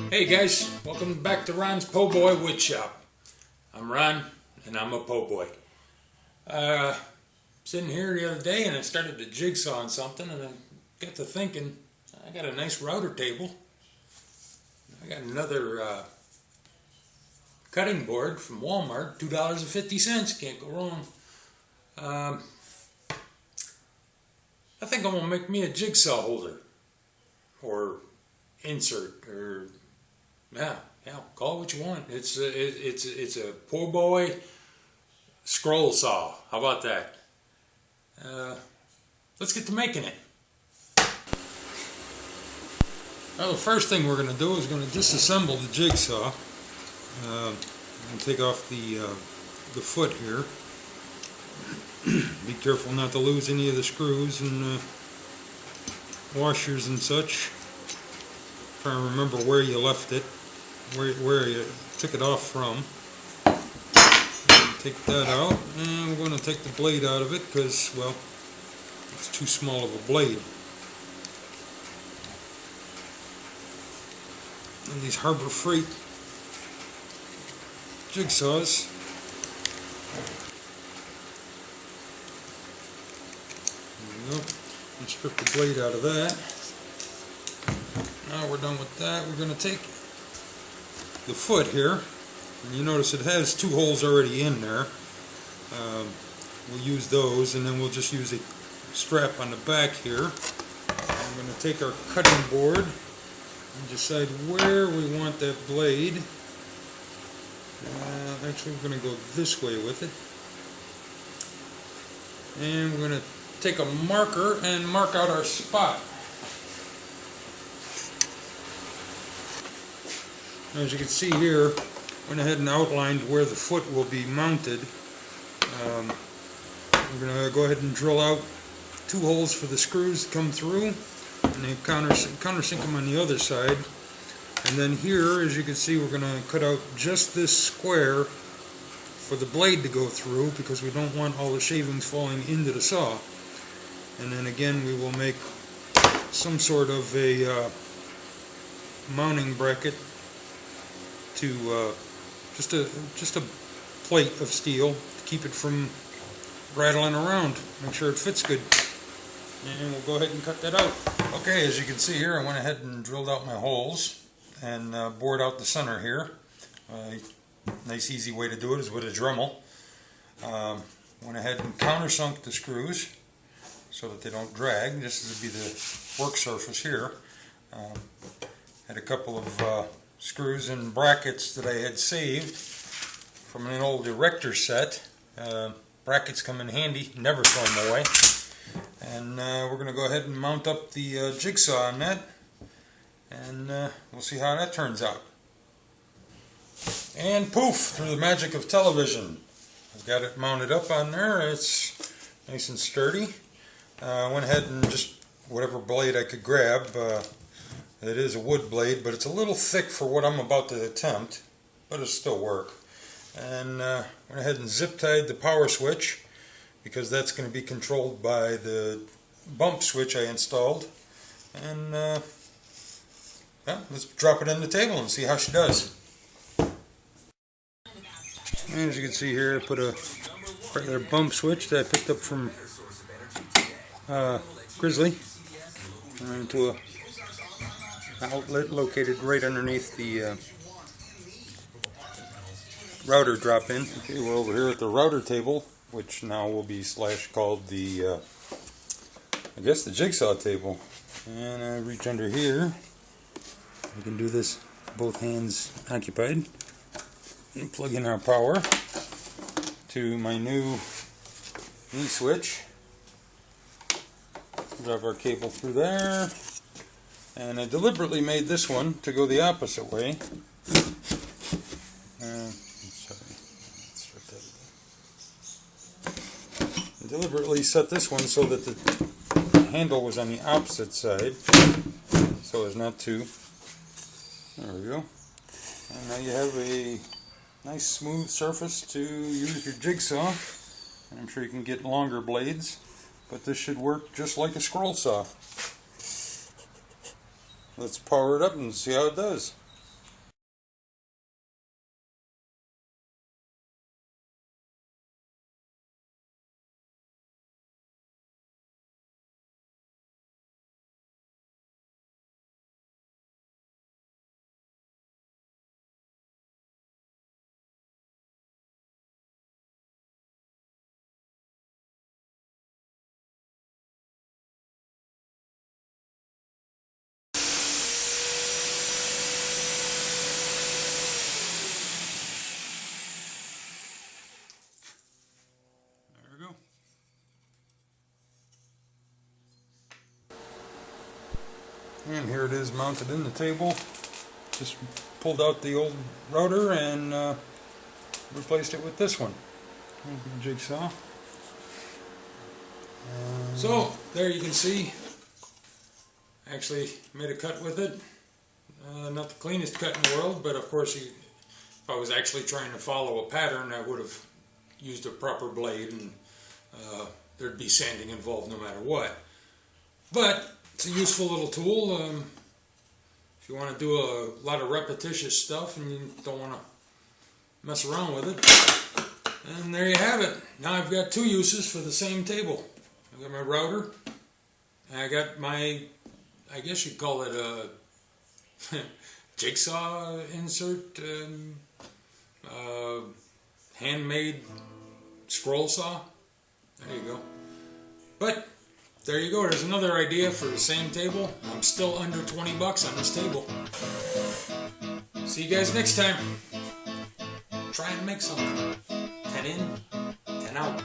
Hey guys, welcome back to Ron's Po' Boy Wood Shop. I'm Ron, and I'm a po' boy. Sitting here the other day, and I started to jigsaw on something, and I got to thinking, I got a nice router table. I got another cutting board from Walmart, $2.50, can't go wrong. I think I'm gonna make me a jigsaw holder, or insert, or yeah, call it what you want. It's a po' boy scroll saw. How about that? Let's get to making it. Well, the first thing we're going to do is going to disassemble the jigsaw. And take off the foot here. Be careful not to lose any of the screws and washers and such. Try and remember where you left it, where you took it off from. Take that out, and we're going to take the blade out of it because, well, it's too small of a blade. And these Harbor Freight jigsaws, there we go. And strip the blade out of that. Now we're done with that. We're going to take the foot here, and you notice it has two holes already in there. We'll use those, and then we'll just use a strap on the back here. I'm going to take our cutting board and decide where we want that blade. Actually, we're going to go this way with it. And we're going to take a marker and mark out our spot. As you can see here, went ahead and outlined where the foot will be mounted. We're going to go ahead and drill out two holes for the screws to come through, and then countersink them on the other side. And then here, as you can see, we're going to cut out just this square for the blade to go through, because we don't want all the shavings falling into the saw. And then again, we will make some sort of a mounting bracket to just a plate of steel to keep it from rattling around. Make sure it fits good. And we'll go ahead and cut that out. Okay, as you can see here, I went ahead and drilled out my holes and bored out the center here. Nice easy way to do it is with a Dremel. Went ahead and countersunk the screws so that they don't drag. This would be the work surface here. Had a couple of screws and brackets that I had saved from an old erector set. Brackets come in handy, never throw them away. And we're going to go ahead and mount up the jigsaw on that, and we'll see how that turns out. And poof, through the magic of television, I've got it mounted up on there. It's nice and sturdy. I went ahead and just whatever blade I could grab. It is a wood blade, but it's a little thick for what I'm about to attempt, but it'll still work. And went ahead and zip tied the power switch, because that's going to be controlled by the bump switch I installed. And yeah, let's drop it on the table and see how she does. And as you can see here, I put a regular bump switch that I picked up from Grizzly into an outlet located right underneath the router drop-in. Okay, we're over here at the router table, which now will be called the, I guess, the jigsaw table. And I reach under here. We can do this both hands occupied. And plug in our power to my new knee switch. Drive our cable through there. And I deliberately made this one to go the opposite way. Deliberately set this one so that the handle was on the opposite side, so as not to. There we go. And now you have a nice smooth surface to use your jigsaw. And I'm sure you can get longer blades, but this should work just like a scroll saw. Let's power it up and see how it does. And here it is mounted in the table. Just pulled out the old router and replaced it with this one. There's my Jigsaw. So there you can see, actually made a cut with it. Not the cleanest cut in the world, but of course if I was actually trying to follow a pattern, I would have used a proper blade, and there'd be sanding involved no matter what. But it's a useful little tool if you want to do a lot of repetitious stuff and you don't want to mess around with it. And there you have it. Now I've got two uses for the same table. I've got my router, and I got my, I guess you'd call it a jigsaw insert, handmade scroll saw. There you go. But there you go. There's another idea for the same table. I'm still under 20 bucks on this table. See you guys next time. Try and make something. 10 in, 10 out.